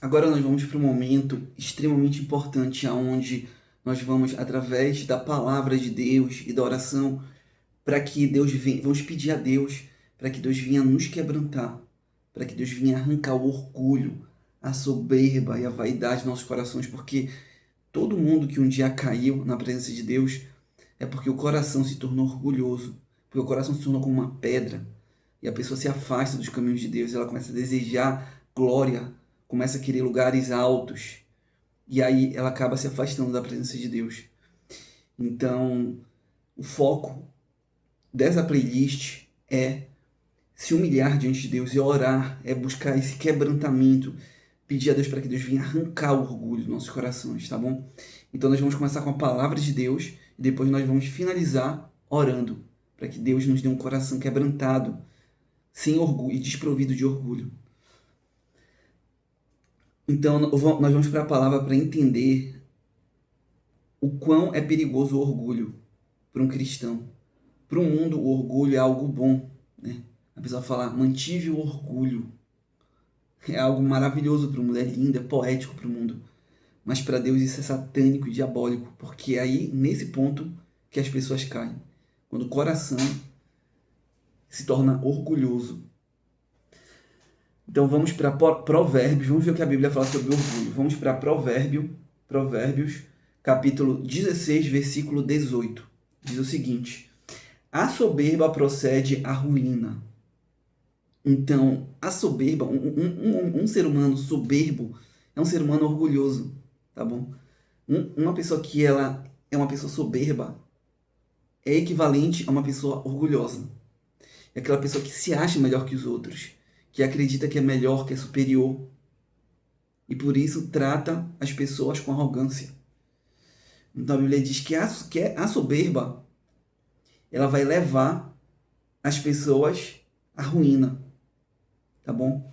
Agora nós vamos para um momento extremamente importante, onde nós vamos, através da palavra de Deus e da oração, para que Deus venha, vamos pedir a Deus para que Deus venha nos quebrantar, para que Deus venha arrancar o orgulho, a soberba e a vaidade dos nossos corações, porque todo mundo que um dia caiu na presença de Deus é porque o coração se tornou orgulhoso, porque o coração se tornou como uma pedra, e a pessoa se afasta dos caminhos de Deus, ela começa a desejar glória, começa a querer lugares altos, e aí ela acaba se afastando da presença de Deus. Então, o foco dessa playlist é se humilhar diante de Deus e orar, é buscar esse quebrantamento, pedir a Deus para que Deus venha arrancar o orgulho dos nossos corações, tá bom? Então nós vamos começar com a palavra de Deus e depois nós vamos finalizar orando, para que Deus nos dê um coração quebrantado, sem orgulho e desprovido de orgulho. Então nós vamos para a palavra para entender o quão é perigoso o orgulho para um cristão. Para o mundo, o orgulho é algo bom, né? A pessoa fala, mantive o orgulho. É algo maravilhoso para o mundo, é lindo, é poético para o mundo. Mas para Deus isso é satânico e diabólico, porque é aí, nesse ponto, que as pessoas caem. Quando o coração se torna orgulhoso. Então vamos para Provérbios, vamos ver o que a Bíblia fala sobre orgulho. Vamos para Provérbios, capítulo 16, versículo 18. Diz o seguinte: a soberba procede à ruína. Então, a soberba, um ser humano soberbo é um ser humano orgulhoso, tá bom? Uma pessoa que ela é uma pessoa soberba é equivalente a uma pessoa orgulhosa. É aquela pessoa que se acha melhor que os outros, que acredita que é melhor, que é superior. E por isso trata as pessoas com arrogância. Então a Bíblia diz que a soberba ela vai levar as pessoas à ruína. Tá bom?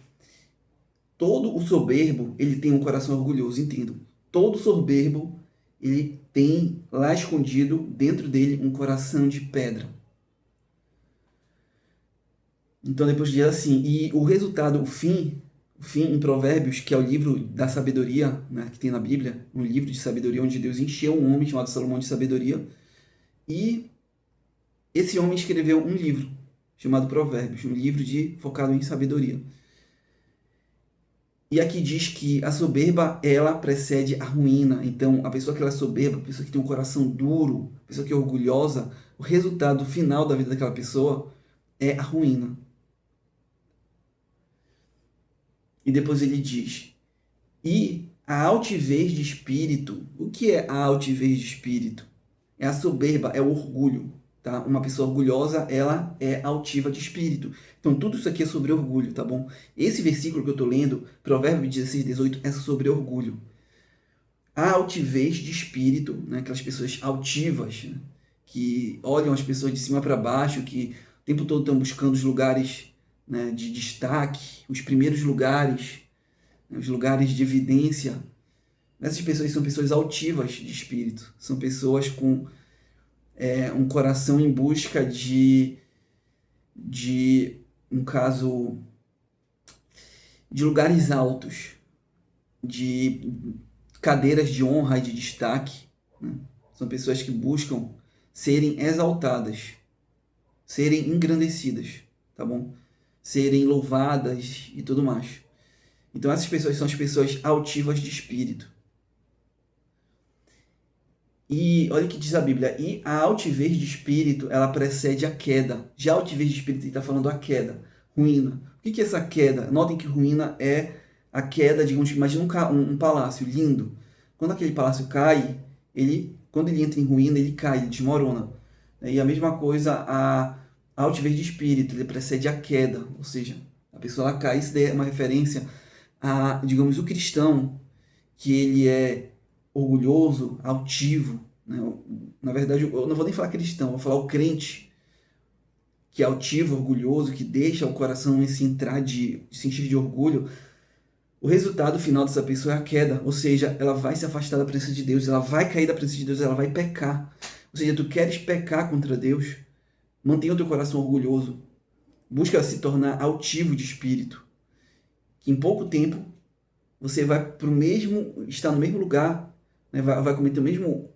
Todo o soberbo, ele tem um coração orgulhoso, entendam. Todo soberbo, ele tem lá escondido dentro dele um coração de pedra. Então depois diz assim, e o resultado, o fim em Provérbios, que é o livro da sabedoria, né, que tem na Bíblia, um livro de sabedoria onde Deus encheu um homem chamado Salomão de sabedoria, e esse homem escreveu um livro chamado Provérbios, um livro focado em sabedoria. E aqui diz que a soberba, ela precede a ruína. Então, a pessoa que ela é soberba, a pessoa que tem um coração duro, a pessoa que é orgulhosa, o resultado final da vida daquela pessoa é a ruína. E depois ele diz, e a altivez de espírito. O que é a altivez de espírito? É a soberba, é o orgulho. Tá? Uma pessoa orgulhosa, ela é altiva de espírito. Então, tudo isso aqui é sobre orgulho, tá bom? Esse versículo que eu estou lendo, Provérbios 16, 18, é sobre orgulho. A altivez de espírito, né? Aquelas pessoas altivas, né? Que olham as pessoas de cima para baixo, que o tempo todo estão buscando os lugares, né, de destaque, os primeiros lugares, né, os lugares de evidência. Essas pessoas são pessoas altivas de espírito, são pessoas com um coração em busca no caso, de lugares altos, de cadeiras de honra e de destaque. Né? São pessoas que buscam serem exaltadas, serem engrandecidas, tá bom? Serem louvadas e tudo mais. Então essas pessoas são as pessoas altivas de espírito. E olha o que diz a Bíblia, e a altivez de espírito, ela precede a queda. Já a altivez de espírito, ele está falando a queda, ruína. O que é essa queda? Notem que ruína é a queda, digamos, imagina um palácio lindo. Quando aquele palácio cai, quando ele entra em ruína, ele cai, ele desmorona. E a mesma coisa, a altivez de espírito, ele precede a queda, ou seja, a pessoa ela cai. Isso daí é uma referência a, digamos, o cristão, que ele é orgulhoso, altivo, né? Na verdade, eu não vou nem falar cristão, vou falar o crente, que é altivo, orgulhoso, que deixa o coração se encher de orgulho. O resultado final dessa pessoa é a queda, ou seja, ela vai se afastar da presença de Deus, ela vai cair da presença de Deus, ela vai pecar. Ou seja, tu queres pecar contra Deus, mantenha o teu coração orgulhoso, busca se tornar altivo de espírito, que em pouco tempo você vai pro mesmo, está no mesmo lugar, né? Vai cometer o mesmo,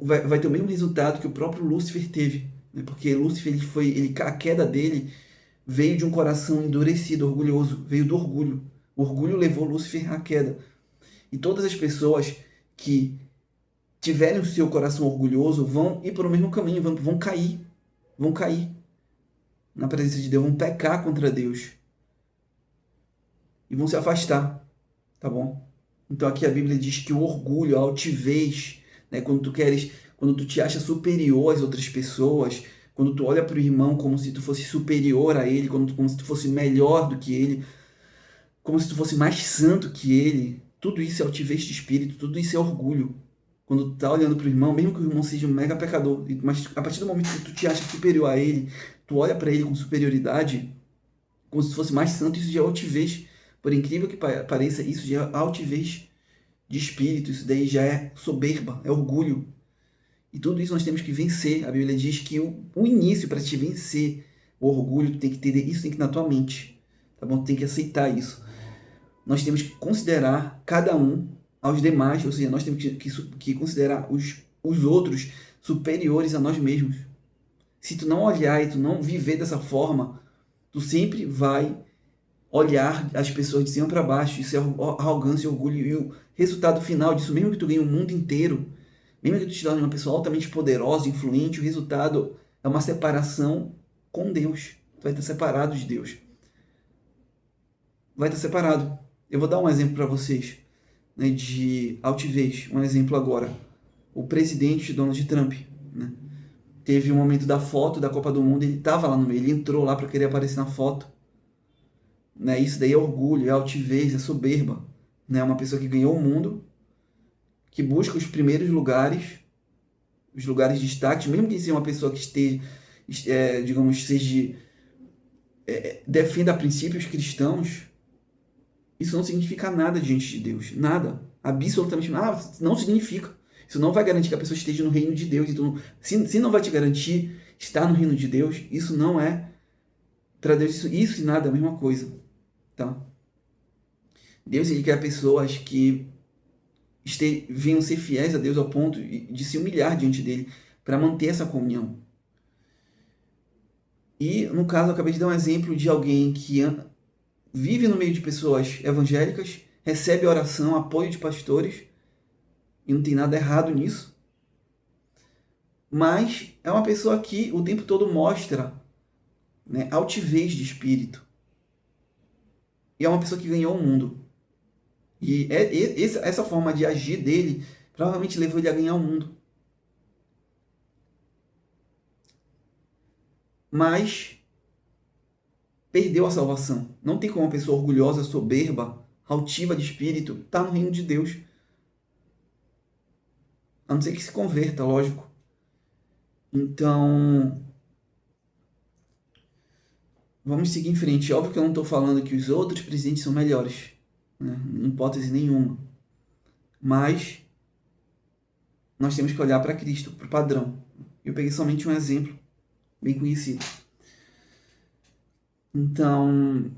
vai ter o mesmo resultado que o próprio Lúcifer teve, né? Porque Lúcifer, a queda dele veio de um coração endurecido, orgulhoso, veio do orgulho. O orgulho levou Lúcifer à queda. E todas as pessoas que tiverem o seu coração orgulhoso vão ir para o mesmo caminho, vão cair na presença de Deus, vão pecar contra Deus e vão se afastar, tá bom? Então aqui a Bíblia diz que o orgulho, a altivez, né, quando tu te acha superior às outras pessoas, quando tu olha para o irmão como se tu fosse superior a ele, como se tu fosse melhor do que ele, como se tu fosse mais santo que ele, tudo isso é altivez de espírito, tudo isso é orgulho. Quando tu tá olhando pro irmão, mesmo que o irmão seja um mega pecador, mas a partir do momento que tu te acha superior a ele, tu olha para ele com superioridade, como se fosse mais santo, isso já é altivez. Por incrível que pareça, isso já é altivez de espírito, isso daí já é soberba, é orgulho. E tudo isso nós temos que vencer. A Bíblia diz que o início para te vencer o orgulho, tu tem que ter isso, tem que ir na tua mente, tá bom? Tu tem que aceitar isso. Nós temos que considerar cada um aos demais, ou seja, nós temos que considerar os outros superiores a nós mesmos. Se tu não olhar e tu não viver dessa forma, tu sempre vai olhar as pessoas de cima para baixo. Isso é arrogância e orgulho. E o resultado final disso, mesmo que tu ganhe o mundo inteiro, mesmo que tu te torne uma pessoa altamente poderosa, influente, o resultado é uma separação com Deus. Tu vai estar separado de Deus. Vai estar separado. Eu vou dar um exemplo para vocês, né, de altivez. Um exemplo agora. O presidente Donald Trump, né? Teve um momento da foto da Copa do Mundo, ele estava lá no meio, ele entrou lá para querer aparecer na foto. Né? Isso daí é orgulho, é altivez, é soberba. Né? Uma pessoa que ganhou o mundo, que busca os primeiros lugares, os lugares de destaque, mesmo que seja uma pessoa que esteja, digamos, defenda princípios cristãos, isso não significa nada diante de Deus. Nada. Absolutamente nada. Não significa. Isso não vai garantir que a pessoa esteja no reino de Deus. Então, se não vai te garantir estar no reino de Deus, isso não é para Deus. Isso e nada é a mesma coisa. Tá? Deus, ele quer pessoas que venham ser fiéis a Deus ao ponto de se humilhar diante dele para manter essa comunhão. E, no caso, eu acabei de dar um exemplo de alguém que vive no meio de pessoas evangélicas, recebe oração, apoio de pastores, e não tem nada errado nisso, mas é uma pessoa que o tempo todo mostra, né, altivez de espírito. E é uma pessoa que ganhou o mundo. E essa forma de agir dele provavelmente levou ele a ganhar o mundo. Mas perdeu a salvação. Não tem como uma pessoa orgulhosa, soberba, altiva de espírito estar no reino de Deus. A não ser que se converta, lógico. Então, vamos seguir em frente. Óbvio que eu não estou falando que os outros presidentes são melhores, né? Em hipótese nenhuma. Mas nós temos que olhar para Cristo, para o padrão. Eu peguei somente um exemplo bem conhecido. Então,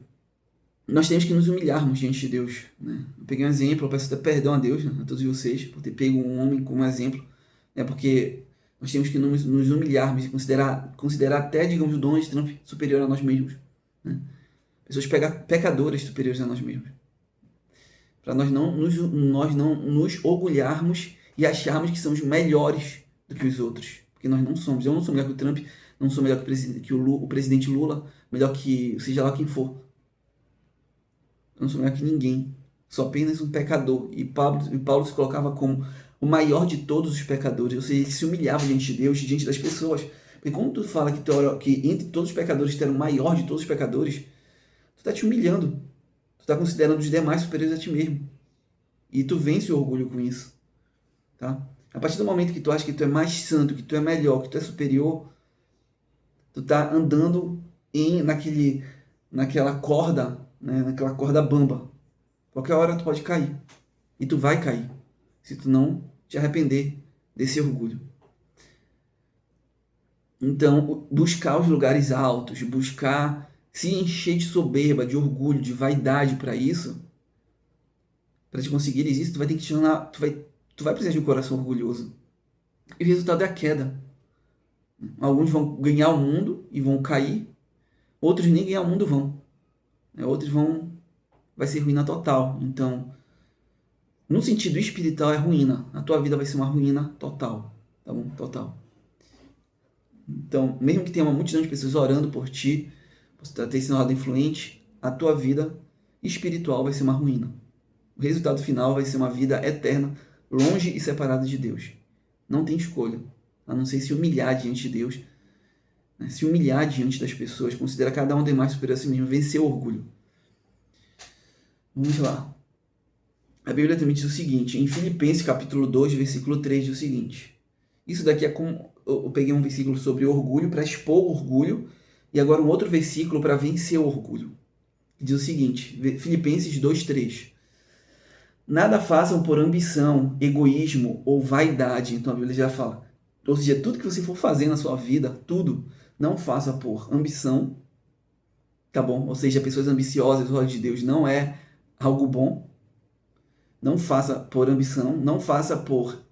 nós temos que nos humilharmos diante de Deus, né? Eu peguei um exemplo, eu peço até perdão a Deus, né, a todos vocês, por ter pego um homem como exemplo, né? Porque nós temos que nos humilharmos e considerar até, digamos, o Donald Trump superior a nós mesmos, né? Pessoas pecadoras superiores a nós mesmos. Para nós não nos orgulharmos e acharmos que somos melhores do que os outros, porque nós não somos. Eu não sou melhor que o Trump, não sou melhor que o presidente Lula, melhor que seja lá quem for. Eu não sou melhor que ninguém. Sou apenas um pecador. E Paulo se colocava como o maior de todos os pecadores. Ou seja, ele se humilhava diante de Deus, diante das pessoas. Porque quando tu fala que entre todos os pecadores tu era o maior de todos os pecadores, tu está te humilhando. Tu está considerando os demais superiores a ti mesmo. E tu vence o orgulho com isso. Tá? A partir do momento que tu acha que tu é mais santo, que tu é melhor, que tu é superior, tu tá andando naquela corda, né? Naquela corda bamba. Qualquer hora tu pode cair. E tu vai cair. Se tu não te arrepender desse orgulho. Então, buscar os lugares altos, buscar se encher de soberba, de orgulho, de vaidade para isso, Para te conseguires isso, tu vai ter que te tornar, tu vai precisar de um coração orgulhoso. E o resultado é a queda. Alguns vão ganhar o mundo e vão cair, outros nem ganhar o mundo vão. Outros vai ser ruína total. Então, no sentido espiritual é ruína. A tua vida vai ser uma ruína total, tá bom? Total. Então, mesmo que tenha uma multidão de pessoas orando por ti, você ter sido influente, a tua vida espiritual vai ser uma ruína. O resultado final vai ser uma vida eterna, longe e separada de Deus. Não tem escolha, a não ser se humilhar diante de Deus, né? Se humilhar diante das pessoas, considerar cada um demais superior a si mesmo, vencer o orgulho. Vamos lá. A Bíblia também diz o seguinte, em Filipenses capítulo 2, versículo 3, diz o seguinte. Isso daqui é como... Eu peguei um versículo sobre orgulho para expor o orgulho, e agora um outro versículo para vencer o orgulho. Diz o seguinte, Filipenses 2, 3. Nada façam por ambição, egoísmo ou vaidade. Então a Bíblia já fala. Ou seja, tudo que você for fazer na sua vida, tudo, não faça por ambição, tá bom? Ou seja, pessoas ambiciosas, o olho de Deus não é algo bom. Não faça por ambição, não faça por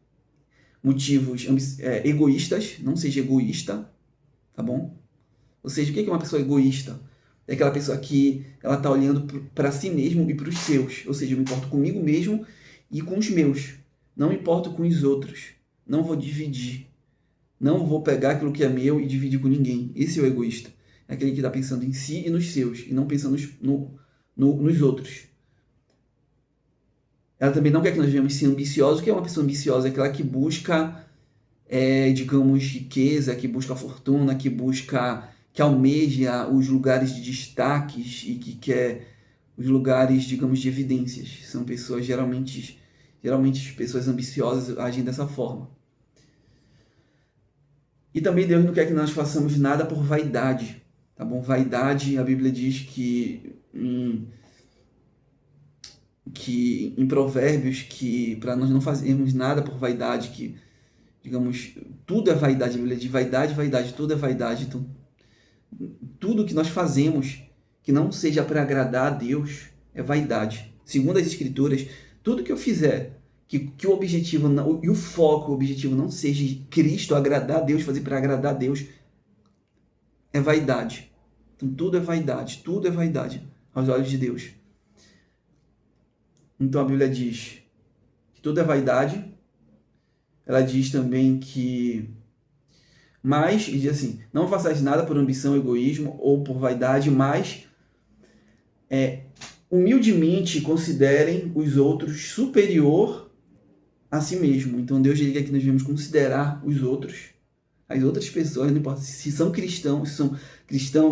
motivos egoístas, não seja egoísta, tá bom? Ou seja, o que é uma pessoa egoísta? É aquela pessoa que ela está olhando para si mesmo e para os seus. Ou seja, eu me importo comigo mesmo e com os meus. Não me importo com os outros. Não vou dividir. Não vou pegar aquilo que é meu e dividir com ninguém. Esse é o egoísta. É aquele que está pensando em si e nos seus, e não pensando nos outros. Ela também não quer que nós venhamos ser ambiciosos. O que é uma pessoa ambiciosa? É aquela que busca, digamos, riqueza, que busca fortuna, que almeja os lugares de destaques e que quer os lugares, digamos, de evidências. São pessoas, geralmente pessoas ambiciosas agem dessa forma. E também Deus não quer que nós façamos nada por vaidade, tá bom? Vaidade, a Bíblia diz que em Provérbios, que para nós não fazermos nada por vaidade, que, digamos, tudo é vaidade. A Bíblia diz vaidade, tudo é vaidade. Então, tudo que nós fazemos que não seja para agradar a Deus é vaidade. Segundo as Escrituras, tudo que eu fizer que o objetivo e o foco, o objetivo não seja Cristo, agradar a Deus, fazer para agradar a Deus, é vaidade. Então tudo é vaidade aos olhos de Deus. Então a Bíblia diz que tudo é vaidade. Ela diz também que e diz assim, não façais nada por ambição, egoísmo ou por vaidade, mas humildemente considerem os outros superior a si mesmo. Então Deus diz que nós devemos considerar os outros, as outras pessoas, não importa se são cristãos,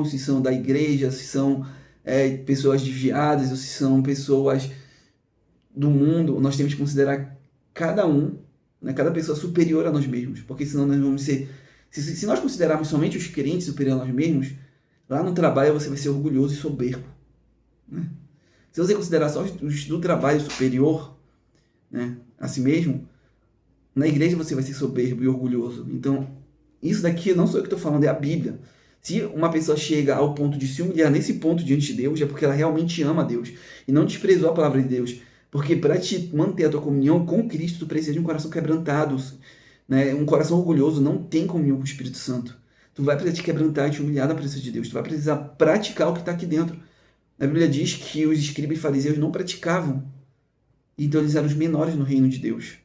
se são da igreja, se são pessoas desviadas ou se são pessoas do mundo, nós temos que considerar cada um, né, cada pessoa superior a nós mesmos, porque senão nós vamos ser... Se nós considerarmos somente os crentes superior a nós mesmos, lá no trabalho você vai ser orgulhoso e soberbo, né? Se você considerar só os do trabalho superior, né, a si mesmo, na igreja você vai ser soberbo e orgulhoso. Então, isso daqui não sou eu que estou falando, é a Bíblia. Se uma pessoa chega ao ponto de se humilhar nesse ponto diante de Deus, é porque ela realmente ama a Deus e não desprezou a palavra de Deus. Porque para te manter a tua comunhão com Cristo, tu precisa de um coração quebrantado, né? Um coração orgulhoso não tem comunhão com o Espírito Santo. Tu vai precisar te quebrantar e te humilhar na presença de Deus. Tu vai precisar praticar o que está aqui dentro. A Bíblia diz que os escribas e fariseus não praticavam. Então eles eram os menores no reino de Deus.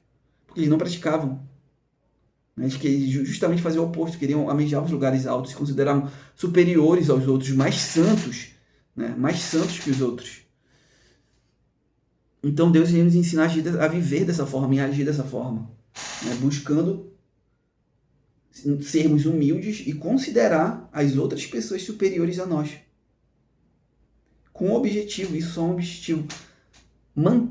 Porque eles não praticavam. Né? Que eles justamente faziam o oposto. Queriam almejar os lugares altos. Se consideravam superiores aos outros. Mais santos. Né? Mais santos que os outros. Então Deus ia nos ensinar a viver dessa forma e a agir dessa forma, né? Buscando sermos humildes e considerar as outras pessoas superiores a nós. Com um objetivo, isso só é um objetivo,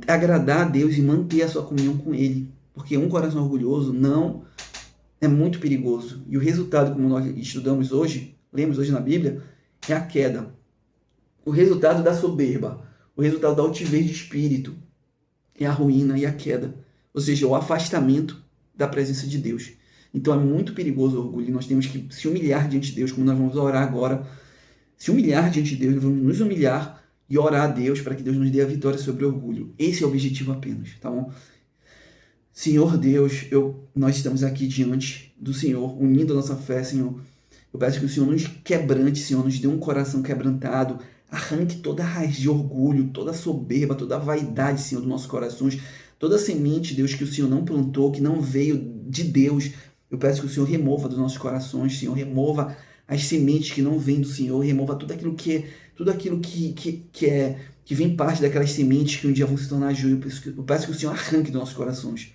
agradar a Deus e manter a sua comunhão com Ele. Porque um coração orgulhoso não é muito perigoso. E o resultado, como nós estudamos hoje, lemos hoje na Bíblia, é a queda. O resultado da soberba, o resultado da altivez de espírito, é a ruína e a queda, ou seja, o afastamento da presença de Deus. Então é muito perigoso o orgulho, nós temos que se humilhar diante de Deus, como nós vamos orar agora, se humilhar diante de Deus, vamos nos humilhar e orar a Deus para que Deus nos dê a vitória sobre o orgulho. Esse é o objetivo apenas, tá bom? Senhor Deus, nós estamos aqui diante do Senhor, unindo a nossa fé, Senhor. Eu peço que o Senhor nos quebrante, Senhor, nos dê um coração quebrantado, arranque toda a raiz de orgulho, toda a soberba, toda a vaidade, Senhor, dos nossos corações, toda a semente, Deus, que o Senhor não plantou, que não veio de Deus. Eu peço que o Senhor remova dos nossos corações, Senhor, remova as sementes que não vêm do Senhor, remova tudo aquilo que vem parte daquelas sementes que um dia vão se tornar joio. Eu peço que o Senhor arranque dos nossos corações.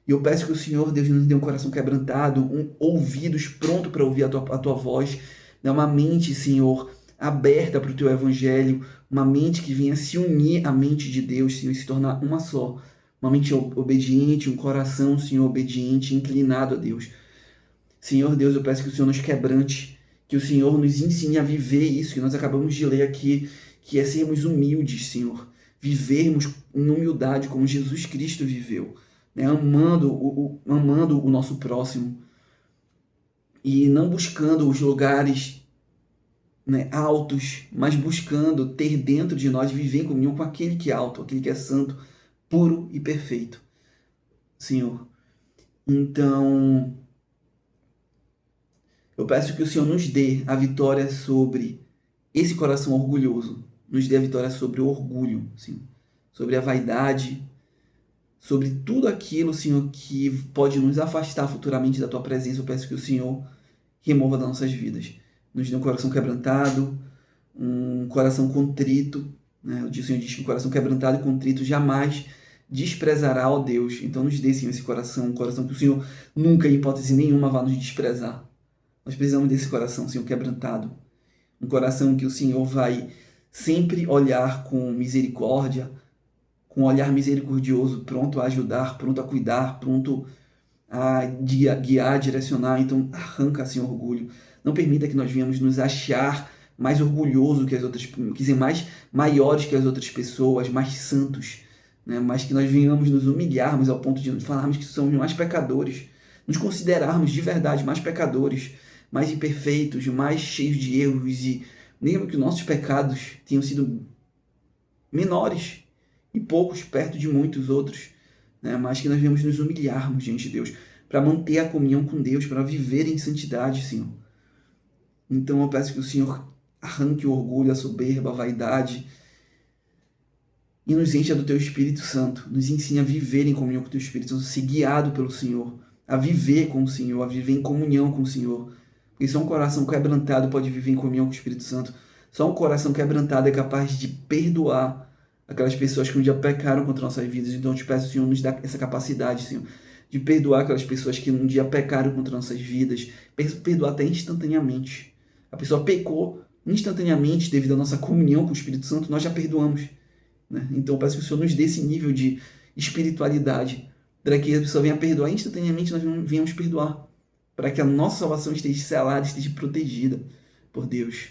E eu peço que o Senhor, Deus, nos dê um coração quebrantado, ouvidos pronto para ouvir a tua voz, né? Uma mente, Senhor, aberta para o teu evangelho, uma mente que venha se unir à mente de Deus, Senhor, e se tornar uma só. Uma mente obediente, um coração, Senhor, obediente, inclinado a Deus. Senhor Deus, eu peço que o Senhor nos quebrante, que o Senhor nos ensine a viver isso que nós acabamos de ler aqui, que é sermos humildes, Senhor. Vivermos em humildade como Jesus Cristo viveu. Né, amando o nosso próximo e não buscando os lugares, né, altos, mas buscando ter dentro de nós, viver em comunhão com aquele que é alto, aquele que é santo, puro e perfeito, Senhor. Então, eu peço que o Senhor nos dê a vitória sobre esse coração orgulhoso, nos dê a vitória sobre o orgulho, Senhor, sobre a vaidade, sobre tudo aquilo, Senhor, que pode nos afastar futuramente da Tua presença. Eu peço que o Senhor remova das nossas vidas. Nos dê um coração quebrantado, um coração contrito. Né? O Senhor diz que um coração quebrantado e contrito jamais desprezará, ó Deus. Então nos dê, Senhor, esse coração, um coração que o Senhor nunca, em hipótese nenhuma, vá nos desprezar. Nós precisamos desse coração, Senhor, quebrantado. Um coração que o Senhor vai sempre olhar com misericórdia, com um olhar misericordioso, pronto a ajudar, pronto a cuidar, pronto a guiar, direcionar. Então arranca, assim, orgulho. Não permita que nós venhamos nos achar mais orgulhoso que as outras, quer dizer, mais maiores que as outras pessoas, mais santos, né? Mas que nós venhamos nos humilharmos ao ponto de falarmos que somos mais pecadores, nos considerarmos de verdade mais pecadores, mais imperfeitos, mais cheios de erros, e mesmo que nossos pecados tenham sido menores e poucos perto de muitos outros, né? Mas que nós devemos nos humilharmos diante de Deus, para manter a comunhão com Deus, para viver em santidade, Senhor. Então eu peço que o Senhor arranque o orgulho, a soberba, a vaidade, e nos encha do Teu Espírito Santo, nos ensine a viver em comunhão com o Teu Espírito Santo, a ser guiado pelo Senhor, a viver com o Senhor, a viver em comunhão com o Senhor. Porque só um coração quebrantado pode viver em comunhão com o Espírito Santo. Só um coração quebrantado é capaz de perdoar aquelas pessoas que um dia pecaram contra nossas vidas. Então eu te peço, Senhor, nos dá essa capacidade, Senhor, de perdoar aquelas pessoas que um dia pecaram contra nossas vidas, perdoar até instantaneamente. A pessoa pecou instantaneamente devido à nossa comunhão com o Espírito Santo, nós já perdoamos, né? Então eu peço que o Senhor nos dê esse nível de espiritualidade, para que a pessoa venha perdoar instantaneamente, nós venhamos perdoar, para que a nossa salvação esteja selada, esteja protegida por Deus,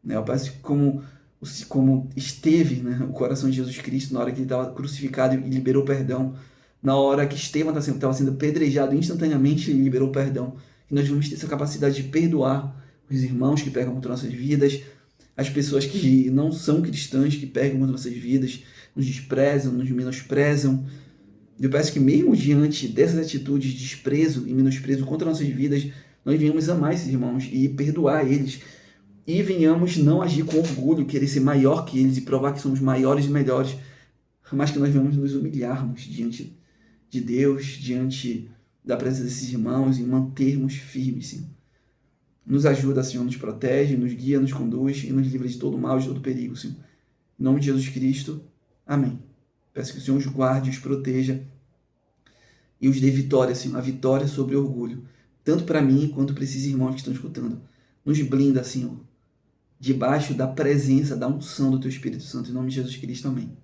né? Eu peço que como esteve, né, o coração de Jesus Cristo na hora que ele estava crucificado e liberou perdão, na hora que Estevão estava sendo apedrejado, instantaneamente ele liberou perdão. E nós vamos ter essa capacidade de perdoar os irmãos que pegam contra nossas vidas, as pessoas que não são cristãs, que pegam contra nossas vidas, nos desprezam, nos menosprezam. Eu peço que mesmo diante dessas atitudes de desprezo e menosprezo contra nossas vidas, nós venhamos amar esses irmãos e perdoar eles, e venhamos não agir com orgulho, querer ser maior que eles e provar que somos maiores e melhores, mas que nós venhamos nos humilharmos diante de Deus, diante da presença desses irmãos, e mantermos firmes, Senhor. Nos ajuda, Senhor, nos protege, nos guia, nos conduz e nos livra de todo mal, de todo perigo, Senhor. Em nome de Jesus Cristo, amém. Peço que o Senhor os guarde, os proteja e os dê vitória, Senhor, a vitória sobre o orgulho, tanto para mim quanto para esses irmãos que estão escutando. Nos blinda, Senhor, debaixo da presença, da unção do Teu Espírito Santo. Em nome de Jesus Cristo, amém.